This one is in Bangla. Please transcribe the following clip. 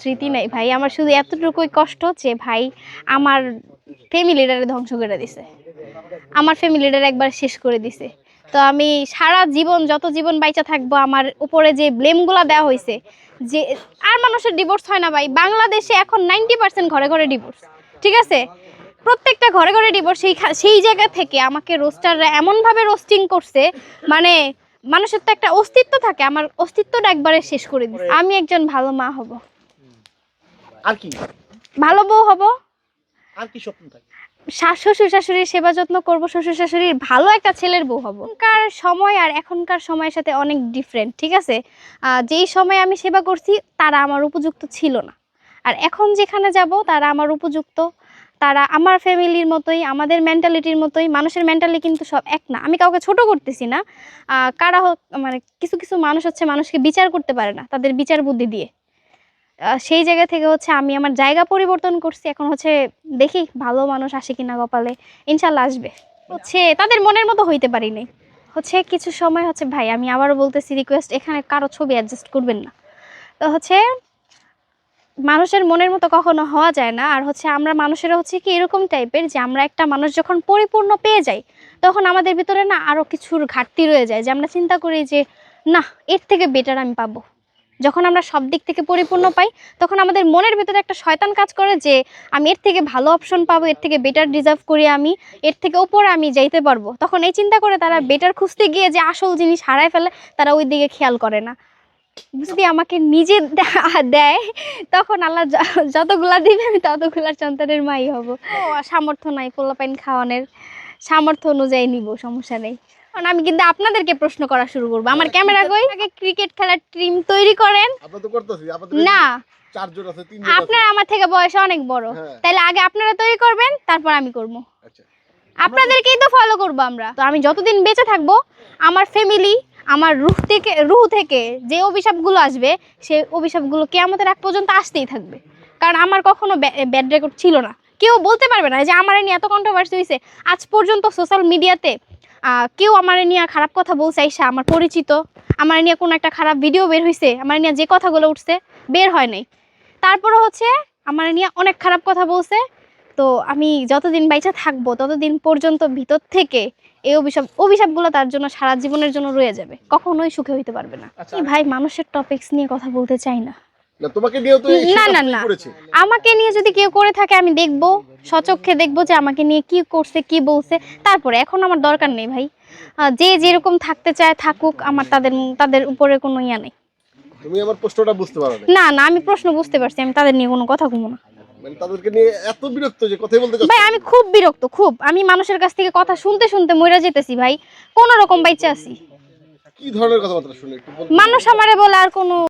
স্মৃতি নাই ভাই, আমার শুধু এতটুকুই কষ্ট যে ভাই আমার ফ্যামিলিটারে ধ্বংস করে দিছে, আমার ফ্যামিলিটারে একবার শেষ করে দিছে। তো আমি সারা জীবন, যত জীবন বাইচা থাকবো, আমার উপরে যে ব্লেমগুলো দেওয়া হয়েছে, যে আর মানুষের ডিভোর্স হয় না ভাই বাংলাদেশে এখন 90% ঘরে ঘরে ডিভোর্স, ঠিক আছে, প্রত্যেকটা ঘরে ঘরে ডিভোর্স। সেই জায়গা থেকে আমাকে রোস্টাররা এমনভাবে রোস্টিং করছে, মানে মানুষের তো একটা অস্তিত্ব থাকে, আমার অস্তিত্বটা একবারে শেষ করে দিচ্ছে। আমি একজন ভালো মা হব, আর কি ভালো বউ হব, আর কি স্বপ্ন থাকে? শ্বশুর শাশুড়ির সেবা যত্ন করব, শ্বশুর শাশুড়ির ভালো একটা ছেলের বউ হব। এখনকার সময় আর এখনকার সময়ের সাথে অনেক ডিফারেন্ট, ঠিক আছে। যেই সময় আমি সেবা করছি তারা আমার উপযুক্ত ছিল না, আর এখন যেখানে যাব তারা আমার উপযুক্ত, তারা আমার ফ্যামিলির মতোই, আমাদের মেন্টালিটির মতোই। মানুষের মেন্টালিটি কিন্তু সব এক না, আমি কাউকে ছোট করতেছি না। কারা মানে কিছু কিছু মানুষ হচ্ছে মানুষকে বিচার করতে পারে না তাদের বিচার বুদ্ধি দিয়ে। সেই জায়গা থেকে হচ্ছে আমি আমার জায়গা পরিবর্তন করছি। এখন হচ্ছে দেখি ভালো মানুষ আসে কিনা কপালে, ইনশাল্লাহ আসবে। হচ্ছে তাদের মনের মতো হইতে পারি নাই, হচ্ছে কিছু সময় হচ্ছে ভাই আমি আবারও বলতেছি রিকোয়েস্ট, এখানে কারো ছবি অ্যাডজাস্ট করবেন না। তো হচ্ছে মানুষের মনের মতো কখনো হওয়া যায় না। আর হচ্ছে আমরা মানুষেরা হচ্ছে কি এরকম টাইপের যে আমরা একটা মানুষ যখন পরিপূর্ণ পেয়ে যাই তখন আমাদের ভিতরে না আরও কিছুর ঘাটতি রয়ে যায়, যে আমরা চিন্তা করি যে না এর থেকে বেটার আমি পাবো। যখন আমরা সব দিক থেকে পরিপূর্ণ পাই তখন আমাদের মনের ভিতরে একটা শয়তান কাজ করে যে আমি এর থেকে ভালো অপশন পাবো, এর থেকে বেটার ডিজার্ভ করি, আমি এর থেকে উপরে আমি যাইতে পারবো। তখন এই চিন্তা করে তারা বেটার খুঁজতে গিয়ে যে আসল জিনিস হারায় ফেলে, তারা ওই দিকে খেয়াল করে না। যদি আমাকে নিজে দেয় তখন আল্লাহ যতগুলা দিবে আমি ততগুলার সন্তানের মাই হব। সামর্থ্য নাই পোলাপাইন খাওয়ানোর, সামর্থ্য অনুযায়ী নিব, সমস্যা নেই। কারণ আমি কিন্তু আপনাদেরকে প্রশ্ন করা শুরু করবো, আমার ক্যামেরা কই, আগে ক্রিকেট খেলার টিম তৈরি করেন। না আপনারা আমার থেকে বয়সে অনেক বড়, তাইলে আগে আপনারা তৈরি করবেন, তারপর আমি করবো। আপনাদেরকেই তো ফলো করবো আমরা। তো আমি যতদিন বেঁচে থাকবো আমার ফ্যামিলি, আমার রুহ থেকে যে অভিশাপগুলো আসবে সেই অভিশাপগুলো কিয়ামতের আগ পর্যন্ত আসতেই থাকবে। কারণ আমার কখনো ব্যাড রেকর্ড ছিল না, কেউ বলতে পারবে না যে আমার নিয়ে এত কন্ট্রোভার্সি হয়েছে। আজ পর্যন্ত সোশ্যাল মিডিয়াতে কেউ আমার নিয়ে খারাপ কথা বলছে, আইসা আমার পরিচিত, আমার নিয়ে কোনো একটা খারাপ ভিডিও বের হয়েছে, আমার নিয়ে যে কথাগুলো উঠছে বের হয় নাই, তারপরও হচ্ছে আমার নিয়ে অনেক খারাপ কথা বলছে। তো আমি যতদিন বাইচা থাকবো ততদিন পর্যন্ত ভিতর থেকে এই অভিশাপগুলো তার জন্য সারা জীবনের জন্য রয়ে যাবে, কখনোই সুখে হইতে পারবে না। ভাই মানুষের টপিকস নিয়ে কথা বলতে চাই না। না না না, আমাকে নিয়ে যদি কেউ করে থাকে আমি দেখবো, সচক্ষে দেখবো যে আমাকে নিয়ে কি করছে কি বলছে, তারপরে এখন আমার দরকার নেই ভাই। যে যেরকম থাকতে চায় থাকুক, আমার তাদের উপরে কোনো ইয়া নেই। তুমি আমার প্রশ্নটা বুঝতে পারো না না, আমি প্রশ্ন বুঝতে পারছি, আমি তাদের নিয়ে কোনো কথা কমো না। মানে তাদেরকে নিয়ে এত বিরক্ত যে কথাই বলতে ভাই আমি খুব বিরক্ত, খুব। আমি মানুষের কাছ থেকে কথা শুনতে শুনতে মইরা যেতেছি ভাই, কোন রকম বাইচা আছি। কি ধরনের কথাবার্তা শুনে একটু বলতে? মানুষ আমারে বলে আর কোনো